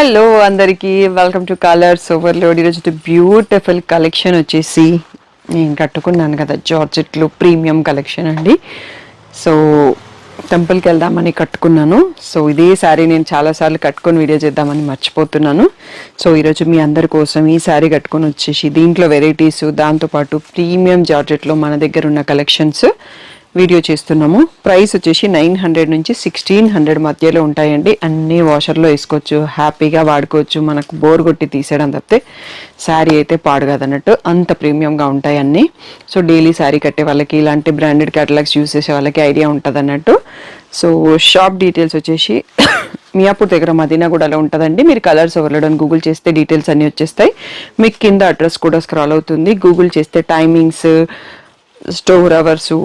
Hello అందరికీ welcome to colours overload. ఈరోజు beautiful collection వచ్చేసి నేను కట్టుకున్నాను కదా, జార్జెట్లో ప్రీమియం కలెక్షన్ అండి. సో టెంపుల్కి వెళ్దామని కట్టుకున్నాను. సో ఇదే శారీ నేను చాలాసార్లు కట్టుకొని వీడియో చేద్దామని మర్చిపోతున్నాను. సో ఈరోజు మీ అందరి కోసం ఈ శారీ కట్టుకొని వచ్చేసి దీంట్లో వెరైటీస్, దాంతోపాటు ప్రీమియం జార్జెట్లో మన దగ్గర ఉన్న కలెక్షన్స్ వీడియో చేస్తున్నాము. ప్రైస్ వచ్చేసి 900 నుంచి 1600 మధ్యలో ఉంటాయండి. అన్నీ వాషర్లో వేసుకోవచ్చు, హ్యాపీగా వాడుకోవచ్చు. మనకు బోర్ కొట్టి తీసేయడం తప్పితే శారీ అయితే పాడు కాదన్నట్టు అంత ప్రీమియంగా ఉంటాయి అన్నీ. సో డైలీ శారీ కట్టే వాళ్ళకి, ఇలాంటి బ్రాండెడ్ క్యాటలాగ్స్ యూస్ చేసే వాళ్ళకి ఐడియా ఉంటుంది అన్నట్టు. సో షాప్ డీటెయిల్స్ వచ్చేసి మియాపూర్ దగ్గర మదీనాగూడలో ఉంటుందండి. మీరు కలర్స్ ఓవర్లోడ్ అని గూగుల్ చేస్తే డీటెయిల్స్ అన్నీ వచ్చేస్తాయి. మీకు కింద అడ్రస్ కూడా స్క్రాల్ అవుతుంది. గూగుల్ చేస్తే టైమింగ్స్, స్టోర్ అవర్సు,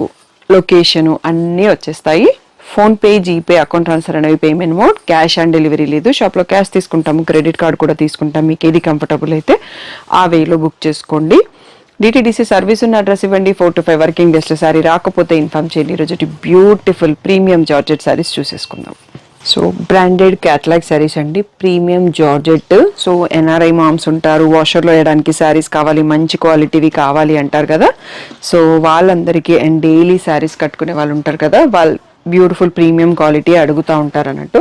లొకేషను అన్నీ వచ్చేస్తాయి. ఫోన్పే, జీపే, అకౌంట్ ట్రాన్స్ఫర్ అనేవి payment mode. Cash on delivery లేదు. షాప్లో క్యాష్ తీసుకుంటాము, క్రెడిట్ కార్డ్ కూడా తీసుకుంటాం. మీకు ఏది కంఫర్టబుల్ అయితే ఆ వేలో బుక్ చేసుకోండి. డిటీడీసీ సర్వీస్ ఉన్న అడ్రస్ ఇవ్వండి. 4 to 5 వర్కింగ్ డేస్లో శారీ రాకపోతే ఇన్ఫార్మ్ చేయండి. ఈరోజు బ్యూటిఫుల్ ప్రీమియం జార్జెట్ శారీస్ చూసేసుకుందాం. సో బ్రాండెడ్ క్యాటలాగ్ శారీస్ అండి, premium georgette. So NRI moms ఉంటారు, వాషర్లో వేయడానికి శారీస్ కావాలి, మంచి క్వాలిటీవి కావాలి అంటారు కదా. సో వాళ్ళందరికీ అండ్ డైలీ శారీస్ కట్టుకునే వాళ్ళు ఉంటారు కదా, వాళ్ళు బ్యూటిఫుల్ ప్రీమియం క్వాలిటీ అడుగుతూ ఉంటారు అన్నట్టు.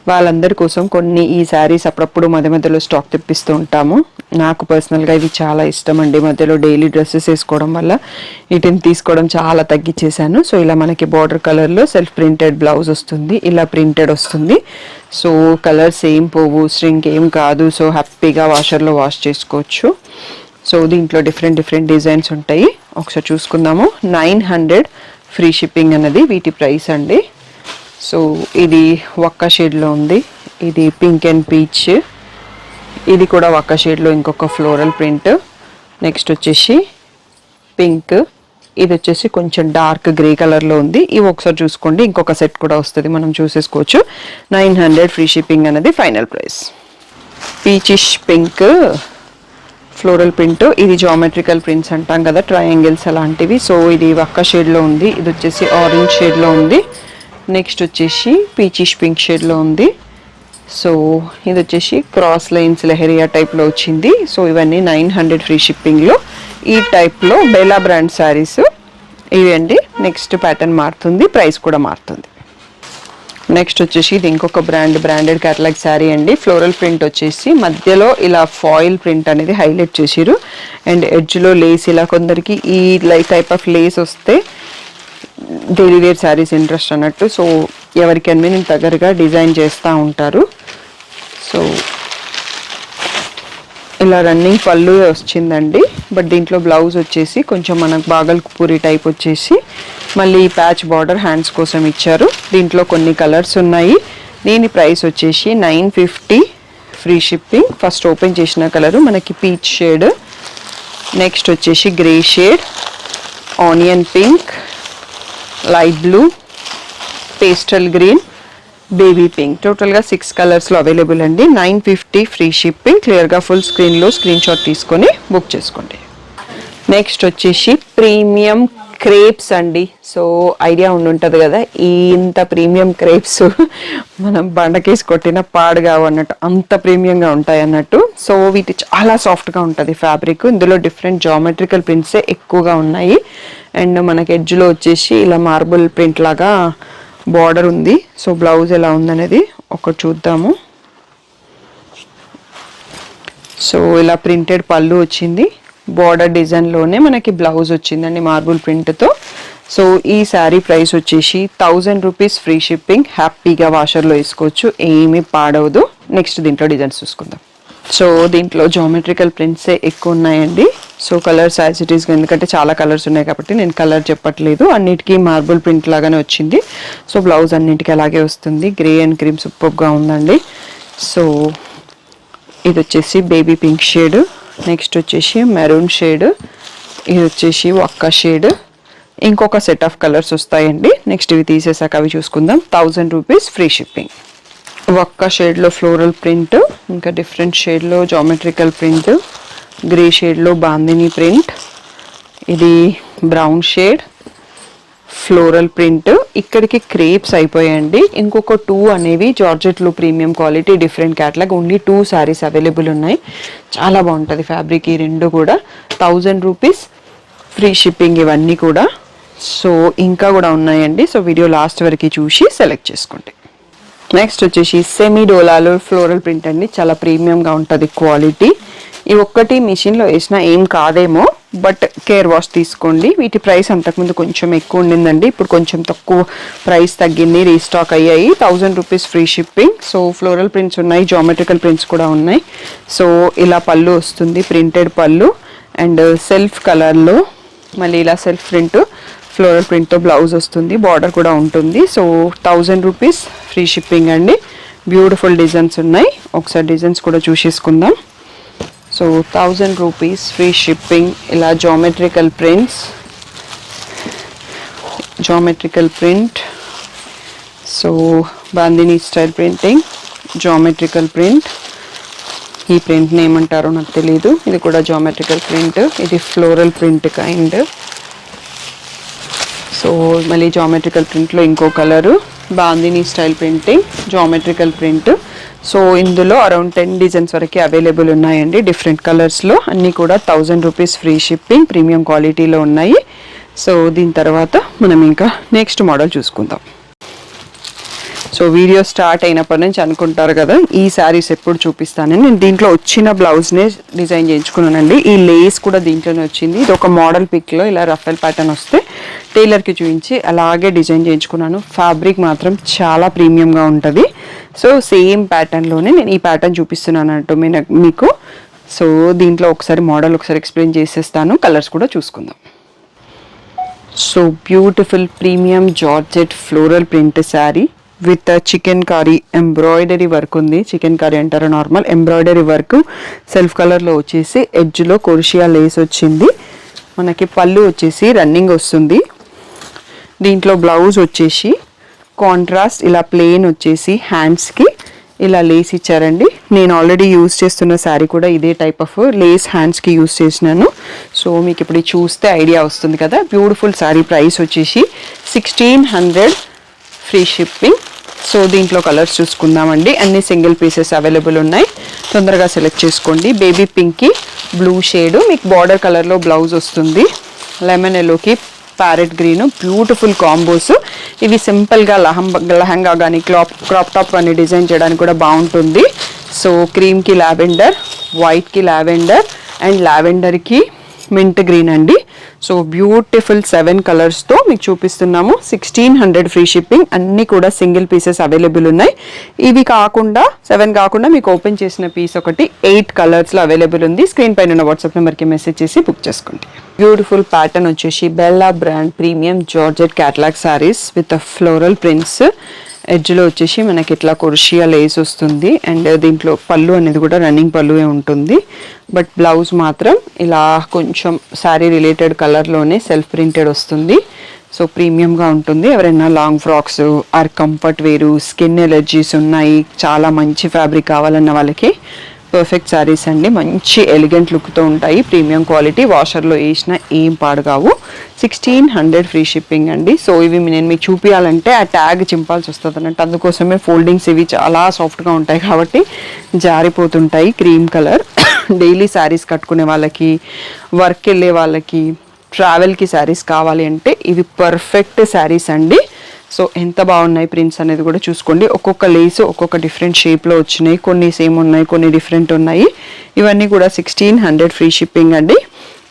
వాళ్ళందరి కోసం కొన్ని ఈ శారీస్ అప్పుడప్పుడు మధ్య మధ్యలో స్టాక్ తెప్పిస్తూ ఉంటాము. నాకు పర్సనల్గా ఇవి చాలా ఇష్టం అండి. మధ్యలో డైలీ డ్రెస్సెస్ వేసుకోవడం వల్ల వీటిని తీసుకోవడం చాలా తగ్గించేశాను. సో ఇలా మనకి బార్డర్ కలర్లో సెల్ఫ్ ప్రింటెడ్ బ్లౌజ్ వస్తుంది, ఇలా ప్రింటెడ్ వస్తుంది. సో కలర్ సేమ్ పోవు, స్ట్రింక్ ఏం కాదు. సో హ్యాపీగా వాషర్లో వాష్ చేసుకోవచ్చు. సో దీంట్లో డిఫరెంట్ డిజైన్స్ ఉంటాయి. ఒకసారి చూసుకుందాము. 900 ఫ్రీ షిప్పింగ్ అన్నది వీటి ప్రైస్ అండి. సో ఇది ఒక్క షేడ్లో ఉంది, ఇది పింక్ అండ్ పీచ్, ఇది కూడా ఒక్క షేడ్లో ఇంకొక ఫ్లోరల్ ప్రింట్. నెక్స్ట్ వచ్చేసి పింక్, ఇది వచ్చేసి కొంచెం డార్క్ గ్రే కలర్లో ఉంది. ఇవి ఒకసారి చూసుకోండి, ఇంకొక సెట్ కూడా వస్తుంది, మనం చూసేసుకోవచ్చు. 900 ఫ్రీ షిప్పింగ్ అనేది final price. Peachish pink floral print, ఇది జామెట్రికల్ ప్రింట్స్ అంటాం కదా, ట్రయాంగిల్స్ అలాంటివి. సో ఇది ఒక్క షేడ్లో ఉంది, ఇది వచ్చేసి ఆరెంజ్ షేడ్లో ఉంది. నెక్స్ట్ వచ్చేసి పీచిష్ పింక్ షేడ్లో ఉంది. సో ఇది వచ్చేసి క్రాస్ లైన్స్ లెహరియా టైప్లో వచ్చింది. సో ఇవన్నీ 900 ఫ్రీ షిప్పింగ్లో. ఈ టైప్లో బెలా బ్రాండ్ శారీస్ ఇవి అండి. నెక్స్ట్ ప్యాటర్న్ మారుతుంది, ప్రైస్ కూడా మారుతుంది. నెక్స్ట్ వచ్చేసి ఇది ఇంకొక బ్రాండెడ్ క్యాటలాగ్ శారీ అండి. ఫ్లోరల్ ప్రింట్ వచ్చేసి మధ్యలో ఇలా ఫాయిల్ ప్రింట్ అనేది హైలైట్ చేసిరు, అండ్ ఎడ్జ్లో లేస్. ఇలా కొందరికి ఈ టైప్ ఆఫ్ లేస్ వస్తే డైలీ వేర్ శారీస్ ఇంట్రెస్ట్ అన్నట్టు. సో ఎవరికి కన్వీనియంట్ దగ్గరగా డిజైన్ చేస్తూ ఉంటారు. సో ఇలా రన్నింగ్ పళ్ళు వచ్చిందండి. బట్ దీంట్లో బ్లౌజ్ వచ్చేసి కొంచెం మనకు బాగల్పూరి టైప్ వచ్చేసి మళ్ళీ ప్యాచ్ బార్డర్ హ్యాండ్స్ కోసం ఇచ్చారు. దీంట్లో కొన్ని కలర్స్ ఉన్నాయి. దీని ప్రైస్ వచ్చేసి 950 ఫ్రీ షిప్పింగ్. ఫస్ట్ ఓపెన్ చేసిన కలరు మనకి పీచ్ షేడ్, నెక్స్ట్ వచ్చేసి grey shade, onion pink, light blue, pastel green, baby pink. టోటల్గా 6 కలర్స్లో అవైలబుల్ అండి. 950 ఫ్రీ షిప్పింగ్. క్లియర్గా ఫుల్ స్క్రీన్లో స్క్రీన్ షాట్ తీసుకొని బుక్ చేసుకోండి. నెక్స్ట్ వచ్చేసి ప్రీమియం క్రేప్స్ అండి. సో ఐడియా ఉంటుంది కదా, ఇంత ప్రీమియం క్రేప్స్ మనం బండకేసి కొట్టిన పాడు కావు అన్నట్టు, అంత ప్రీమియంగా ఉంటాయి అన్నట్టు. సో వీటి చాలా సాఫ్ట్గా ఉంటుంది ఫ్యాబ్రిక్. ఇందులో డిఫరెంట్ జామెట్రికల్ ప్రింట్సే ఎక్కువగా ఉన్నాయి. అండ్ మనకి ఎడ్జ్లో వచ్చేసి ఇలా మార్బుల్ ప్రింట్ లాగా బార్డర్ ఉంది. సో బ్లౌజ్ ఎలా ఉందనేది ఒకటి చూద్దాము. సో ఇలా ప్రింటెడ్ పళ్ళు వచ్చింది, బార్డర్ డిజైన్లోనే మనకి బ్లౌజ్ వచ్చిందండి మార్బుల్ ప్రింట్తో. సో ఈ శారీ ప్రైస్ వచ్చేసి 1000 రూపీస్ ఫ్రీ షిప్పింగ్. హ్యాపీగా వాషర్లో వేసుకోవచ్చు, ఏమీ పాడవదు. నెక్స్ట్ దీంట్లో డిజైన్స్ చూసుకుందాం. సో దీంట్లో జామెట్రికల్ ప్రింట్సే ఎక్కువ ఉన్నాయండి. So colours as it is, ఎందుకంటే చాలా కలర్స్ ఉన్నాయి కాబట్టి నేను కలర్ చెప్పట్లేదు. అన్నిటికీ మార్బుల్ ప్రింట్ లాగానే వచ్చింది. సో బ్లౌజ్ అన్నిటికీ అలాగే వస్తుంది. గ్రే అండ్ క్రీమ్ సూపర్గా ఉందండి. సో ఇది వచ్చేసి బేబీ పింక్ షేడ్, నెక్స్ట్ వచ్చేసి మెరూన్ షేడ్, ఇది వచ్చేసి ఒక్క షేడ్, ఇంకొక సెట్ ఆఫ్ కలర్స్ వస్తాయండి. నెక్స్ట్ ఇవి తీసేసాక అవి చూసుకుందాం. 1000 రూపీస్ ఫ్రీ షిప్పింగ్. ఒక్క షేడ్లో ఫ్లోరల్ ప్రింట్, ఇంకా డిఫరెంట్ షేడ్లో జామెట్రికల్ ప్రింట్, గ్రే షేడ్లో బాందిని ప్రింట్, ఇది బ్రౌన్ షేడ్, ఫ్లోరల్ ప్రింట్. ఇక్కడికి క్రేప్స్ అయిపోయాయండి. ఇంకొక 2 అనేవి జార్జెట్లో premium quality different catalogue. Only 2 saris available ఉన్నాయి. చాలా బాగుంటుంది ఫ్యాబ్రిక్. ఈ రెండు కూడా 1000 రూపీస్ ఫ్రీ షిప్పింగ్ ఇవన్నీ కూడా. సో ఇంకా కూడా ఉన్నాయండి. సో వీడియో లాస్ట్ వరకు చూసి సెలెక్ట్ చేసుకోండి. నెక్స్ట్ వచ్చేసి సెమీ డోలాలో ఫ్లోరల్ ప్రింట్ అండి. చాలా ప్రీమియంగా ఉంటుంది క్వాలిటీ. ఈ ఒక్కటి మిషన్లో వేసినా ఏం కాదేమో, బట్ కేర్ వాష్ తీసుకోండి. వీటి ప్రైస్ అంతకుముందు కొంచెం ఎక్కువ ఉండిందండి, ఇప్పుడు కొంచెం తక్కువ ప్రైస్ తగ్గింది, రీస్టాక్ అయ్యాయి. 1000 rupees free shipping. So floral prints ఉన్నాయి, జామెట్రికల్ ప్రింట్స్ కూడా ఉన్నాయి. సో ఇలా పళ్ళు వస్తుంది, ప్రింటెడ్ పళ్ళు అండ్ సెల్ఫ్ కలర్లో మళ్ళీ ఇలా సెల్ఫ్ ప్రింట్ ఫ్లోరల్ ప్రింట్తో బ్లౌజ్ వస్తుంది, బార్డర్ కూడా ఉంటుంది. సో 1000 రూపీస్ ఫ్రీ షిప్పింగ్ అండి. బ్యూటిఫుల్ డిజైన్స్ ఉన్నాయి, ఒకసారి డిజైన్స్ కూడా చూసేసుకుందాం. So 1000 rupees free shipping. ఇలా geometrical print. So bandhani style printing, geometrical print. ఈ ప్రింట్ని ఏమంటారో నాకు తెలియదు. ఇది కూడా జామెట్రికల్ ప్రింట్. ఇది ఫ్లోరల్ ప్రింట్ కైండ్. సో మళ్ళీ జామెట్రికల్ ప్రింట్లో ఇంకో colour, bandhani style printing, geometrical print. So ఇందులో అరౌండ్ 10 డిజైన్స్ వరకు అవైలబుల్ ఉన్నాయండి, డిఫరెంట్ కలర్స్లో. అన్నీ కూడా 1000 రూపీస్ ఫ్రీ షిప్పింగ్, ప్రీమియం క్వాలిటీలో ఉన్నాయి. సో దీని తర్వాత మనం ఇంకా నెక్స్ట్ మోడల్ చూసుకుందాం. సో వీడియో స్టార్ట్ అయినప్పటి నుంచి అనుకుంటారు కదా ఈ శారీస్ ఎప్పుడు చూపిస్తానని. నేను దీంట్లో వచ్చిన బ్లౌజ్నే డిజైన్ చేయించుకున్నానండి. ఈ లేస్ కూడా దీంట్లోనే వచ్చింది. ఇది ఒక మోడల్ పిక్లో ఇలా రఫెల్ ప్యాటర్న్ వస్తే టైలర్కి చూపించి అలాగే డిజైన్ చేయించుకున్నాను. ఫ్యాబ్రిక్ మాత్రం చాలా ప్రీమియంగా ఉంటుంది. సో సేమ్ ప్యాటర్న్లోనే నేను ఈ ప్యాటర్న్ చూపిస్తున్నాను అన్నట్టు మీకు. సో దీంట్లో ఒకసారి మోడల్ ఒకసారి ఎక్స్ప్లెయిన్ చేసేస్తాను, కలర్స్ కూడా చూసుకుందాం. So beautiful premium georgette floral print sari with chicken curry embroidery work ఉంది. చికెన్ కర్రీ అంటారు నార్మల్ ఎంబ్రాయిడరీ వర్క్. సెల్ఫ్ కలర్లో వచ్చేసి ఎడ్జ్లో కొర్షియా లేస్ వచ్చింది. మనకి పళ్ళు వచ్చేసి రన్నింగ్ వస్తుంది. దీంట్లో బ్లౌజ్ వచ్చేసి కాంట్రాస్ట్ ఇలా ప్లెయిన్ వచ్చేసి హ్యాండ్స్కి ఇలా లేస్ ఇచ్చారండి. నేను ఆల్రెడీ యూజ్ చేస్తున్న శారీ కూడా ఇదే టైప్ ఆఫ్ లేస్ హ్యాండ్స్కి యూజ్ చేసినాను. సో మీకు ఇప్పుడు చూస్తే ఐడియా వస్తుంది కదా. బ్యూటిఫుల్ శారీ. ప్రైస్ వచ్చేసి 1600 ఫ్రీ షిప్పింగ్. సో దీంట్లో కలర్స్ చూసుకుందామండి. అన్ని సింగిల్ పీసెస్ అవైలబుల్ ఉన్నాయి, తొందరగా సెలెక్ట్ చేసుకోండి. బేబీ పింక్కి బ్లూ షేడ్ మీకు బార్డర్ కలర్లో బ్లౌజ్ వస్తుంది. లెమన్ ఎల్లోకి ప్యారెట్ గ్రీన్. బ్యూటిఫుల్ కాంబోస్ ఇవి. సింపుల్గా లెహంగా కానీ క్రాప్ టాప్ కానీ డిజైన్ చేయడానికి కూడా బాగుంటుంది. సో క్రీమ్కి లావెండర్, వైట్కి లావెండర్ అండ్ లావెండర్కి మింట్ గ్రీన్ అండి. సో బ్యూటిఫుల్ 7 కలర్స్తో మీకు చూపిస్తున్నాము. 1600 ఫ్రీ షిప్పింగ్. అన్నీ కూడా సింగిల్ పీసెస్ అవైలబుల్ ఉన్నాయి. ఇవి కాకుండా 7 కాకుండా మీకు ఓపెన్ చేసిన పీస్ ఒకటి 8 కలర్స్లో అవైలబుల్ ఉంది. స్క్రీన్ పైన ఉన్న వాట్సాప్ నెంబర్కి మెసేజ్ చేసి బుక్ చేసుకోండి. బ్యూటిఫుల్ ప్యాటర్న్ వచ్చేసి Bella brand premium georgette catalogue saris with floral prints. ఎడ్జ్లో వచ్చేసి మనకి ఇట్లా కొర్షియా లేస్ వస్తుంది అండ్ దీంట్లో పళ్ళు అనేది కూడా రన్నింగ్ పళ్ళువే ఉంటుంది. బట్ బ్లౌజ్ మాత్రం ఇలా కొంచెం శారీ రిలేటెడ్ కలర్లోనే సెల్ఫ్ ప్రింటెడ్ వస్తుంది. సో ప్రీమియంగా ఉంటుంది. ఎవరైనా లాంగ్ ఫ్రాక్స్ ఆర్ కంఫర్ట్ వేరు, స్కిన్ ఎలర్జీస్ ఉన్నాయి, చాలా మంచి ఫ్యాబ్రిక్ కావాలన్న వాళ్ళకి పర్ఫెక్ట్ శారీస్ అండి. మంచి ఎలిగెంట్ లుక్తో ఉంటాయి, ప్రీమియం క్వాలిటీ. వాషర్లో వేసినా ఏం పాడు కావు. 1600 ఫ్రీ షిప్పింగ్ అండి. సో ఇవి నేను మీకు చూపించాలంటే ఆ ట్యాగ్ చింపాల్సి వస్తుంది అన్నట్టు. అందుకోసమే ఫోల్డింగ్స్ ఇవి చాలా సాఫ్ట్గా ఉంటాయి కాబట్టి జారిపోతుంటాయి. Cream colour. డైలీ శారీస్ కట్టుకునే వాళ్ళకి, వర్క్ వెళ్ళే వాళ్ళకి, ట్రావెల్కి శారీస్ కావాలి అంటే ఇవి పర్ఫెక్ట్ శారీస్ అండి. సో ఎంత బాగున్నాయి ప్రింట్స్ అనేది కూడా చూసుకోండి. ఒక్కొక్క లేసు ఒక్కొక్క డిఫరెంట్ షేప్లో వచ్చినాయి. కొన్ని సేమ్ ఉన్నాయి, కొన్ని డిఫరెంట్ ఉన్నాయి. ఇవన్నీ కూడా 1600 ఫ్రీ షిప్పింగ్ అండి.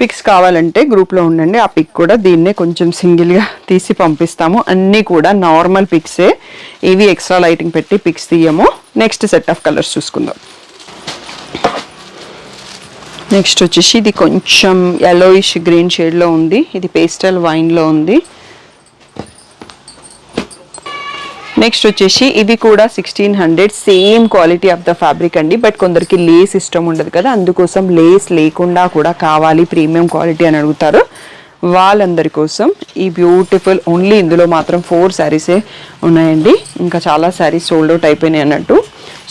పిక్స్ కావాలంటే గ్రూప్లో ఉండండి. ఆ పిక్ కూడా దీన్నే కొంచెం సింగిల్గా తీసి పంపిస్తాము. అన్నీ కూడా నార్మల్ పిక్సే, ఇవి ఎక్స్ట్రా లైటింగ్ పెట్టి పిక్స్ తీయము. నెక్స్ట్ సెట్ ఆఫ్ కలర్స్ చూసుకుందాం. నెక్స్ట్ వచ్చేసి ఇది కొంచెం yellowish గ్రీన్ షేడ్లో ఉంది. ఇది పేస్టల్ వైన్లో ఉంది. నెక్స్ట్ వచ్చేసి ఇవి కూడా 1600 same quality of the fabric అండి. బట్ కొందరికి లేస్ ఇష్టం ఉండదు కదా, అందుకోసం లేస్ లేకుండా కూడా కావాలి ప్రీమియం క్వాలిటీ అని అడుగుతారు. వాళ్ళందరి కోసం ఈ బ్యూటిఫుల్ ఓన్లీ ఇందులో మాత్రం 4 శారీసే ఉన్నాయండి. ఇంకా చాలా శారీస్ సోల్డ్ అవుట్ అయిపోయినాయి అన్నట్టు.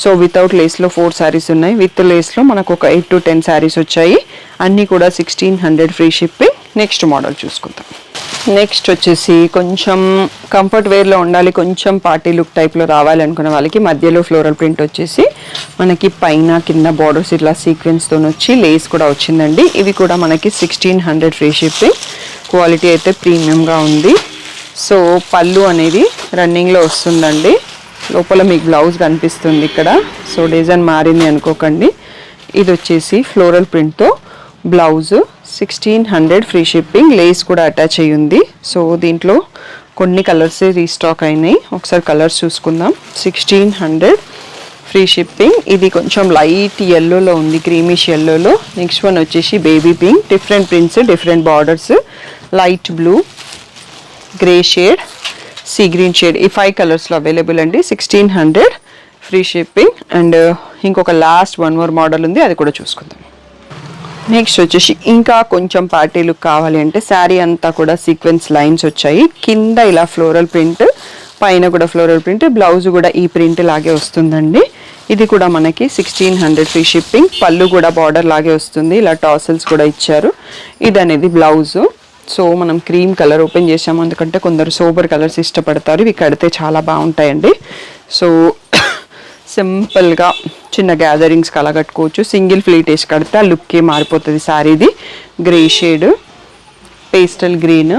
సో వితౌట్ లేస్లో 4 శారీస్ ఉన్నాయి. విత్ లేస్లో మనకు ఒక 8 to 10 శారీస్ వచ్చాయి. అన్నీ కూడా 1600 ఫ్రీ షిప్పింగ్. నెక్స్ట్ మోడల్ చూసుకుందాం. నెక్స్ట్ వచ్చేసి కొంచెం కంఫర్ట్ వేర్లో ఉండాలి, కొంచెం పార్టీ లుక్ టైప్లో రావాలి అనుకున్న వాళ్ళకి మధ్యలో ఫ్లోరల్ ప్రింట్ వచ్చేసి మనకి పైన కింద బార్డర్స్ ఇట్లా సీక్వెన్స్తో వచ్చి లేస్ కూడా వచ్చిందండి. ఇవి కూడా మనకి 1600 ఫ్రీ షిప్పింగ్. క్వాలిటీ అయితే ప్రీమియంగా ఉంది. సో పళ్ళు అనేది రన్నింగ్లో వస్తుందండి. లోపల మీకు బ్లౌజ్ కనిపిస్తుంది ఇక్కడ. సో డిజైన్ మారింది అనుకోకండి. ఇది వచ్చేసి ఫ్లోరల్ ప్రింట్తో బ్లౌజ్ 1600 ఫ్రీ షిప్పింగ్. లేస్ కూడా అటాచ్ అయ్యి ఉంది. సో దీంట్లో కొన్ని కలర్స్ రీస్టాక్ అయినాయి. ఒకసారి కలర్స్ చూసుకుందాం. 1600 ఫ్రీ షిప్పింగ్. ఇది కొంచెం లైట్ ఎల్లోలో ఉంది, క్రీమిష్ ఎల్లోలో. నెక్స్ట్ వన్ వచ్చేసి baby pink. Different prints, different borders. Light blue, grey shade, sea green shade. ఈ 5 కలర్స్లో అవైలబుల్ అండి. 1600 ఫ్రీ షిప్పింగ్. అండ్ ఇంకొక లాస్ట్ వన్ మోర్ మోడల్ ఉంది, అది కూడా చూసుకుందాం. నెక్స్ట్ వచ్చేసి ఇంకా కొంచెం పార్టీ లుక్ కావాలి అంటే శారీ అంతా కూడా సీక్వెన్స్ లైన్స్ వచ్చాయి. కింద ఇలా ఫ్లోరల్ ప్రింట్, పైన కూడా ఫ్లోరల్ ప్రింట్, బ్లౌజ్ కూడా ఈ ప్రింట్ లాగే వస్తుందండి. ఇది కూడా మనకి 1600 ఫ్రీ షిప్పింగ్. పళ్ళు కూడా బార్డర్ లాగే వస్తుంది. ఇలా టాసల్స్ కూడా ఇచ్చారు. ఇది అనేది బ్లౌజ్. సో మనం క్రీమ్ కలర్ ఓపెన్ చేసాము, ఎందుకంటే కొందరు సోబర్ కలర్స్ ఇష్టపడతారు. ఇవి కడితే చాలా బాగుంటాయండి. సో సింపుల్గా చిన్న గ్యాదరింగ్స్కి అలా కట్టుకోవచ్చు. సింగిల్ ఫ్లీట్ వేసి కడితే ఆ లుక్కే మారిపోతుంది శారీది. Grey shade, pastel green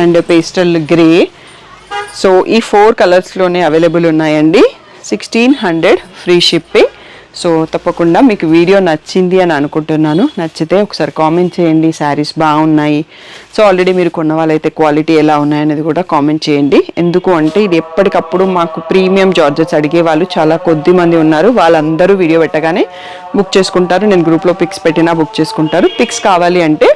and pastel grey. So ఈ 4 కలర్స్లోనే అవైలబుల్ ఉన్నాయండి. 1600 ఫ్రీ షిప్పింగ్. సో తప్పకుండా మీకు వీడియో నచ్చింది అని అనుకుంటున్నాను. నచ్చితే ఒకసారి కామెంట్ చేయండి. శారీస్ బాగున్నాయి. సో ఆల్రెడీ మీరు కొన్న వాళ్ళైతే క్వాలిటీ ఎలా ఉన్నాయనేది కూడా కామెంట్ చేయండి. ఎందుకు అంటే ఇది ఎప్పటికప్పుడు మాకు ప్రీమియం జార్జెట్స్ అడిగే వాళ్ళు చాలా కొద్ది మంది ఉన్నారు. వాళ్ళందరూ వీడియో పెట్టగానే బుక్ చేసుకుంటారు. నేను గ్రూప్లో పిక్స్ పెట్టినా బుక్ చేసుకుంటారు. పిక్స్ కావాలి అంటే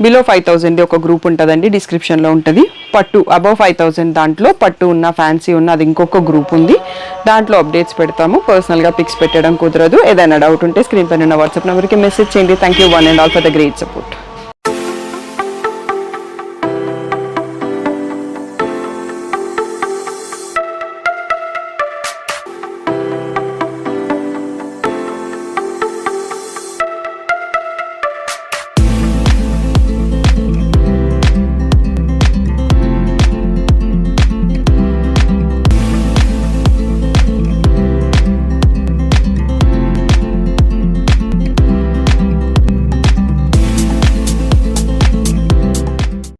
బిలో 5000 ఒక గ్రూప్ ఉంటుందండి, డిస్క్రిప్షన్లో ఉంటుంది. పట్టు అబవ్ 5000 దాంట్లో పట్టు ఉన్న, ఫ్యాన్సీ ఉన్న అది ఇంకొక గ్రూప్ ఉంది. దాంట్లో అప్డేట్స్ పెడతాము. పర్సనల్గా పిక్స్ పెట్టడం కుదరదు. ఏదైనా డౌట్ ఉంటే స్క్రీన్ పైన ఉన్న వాట్సాప్ నెంబర్కి మెసేజ్ చేయండి. Thank you one and all for the great support.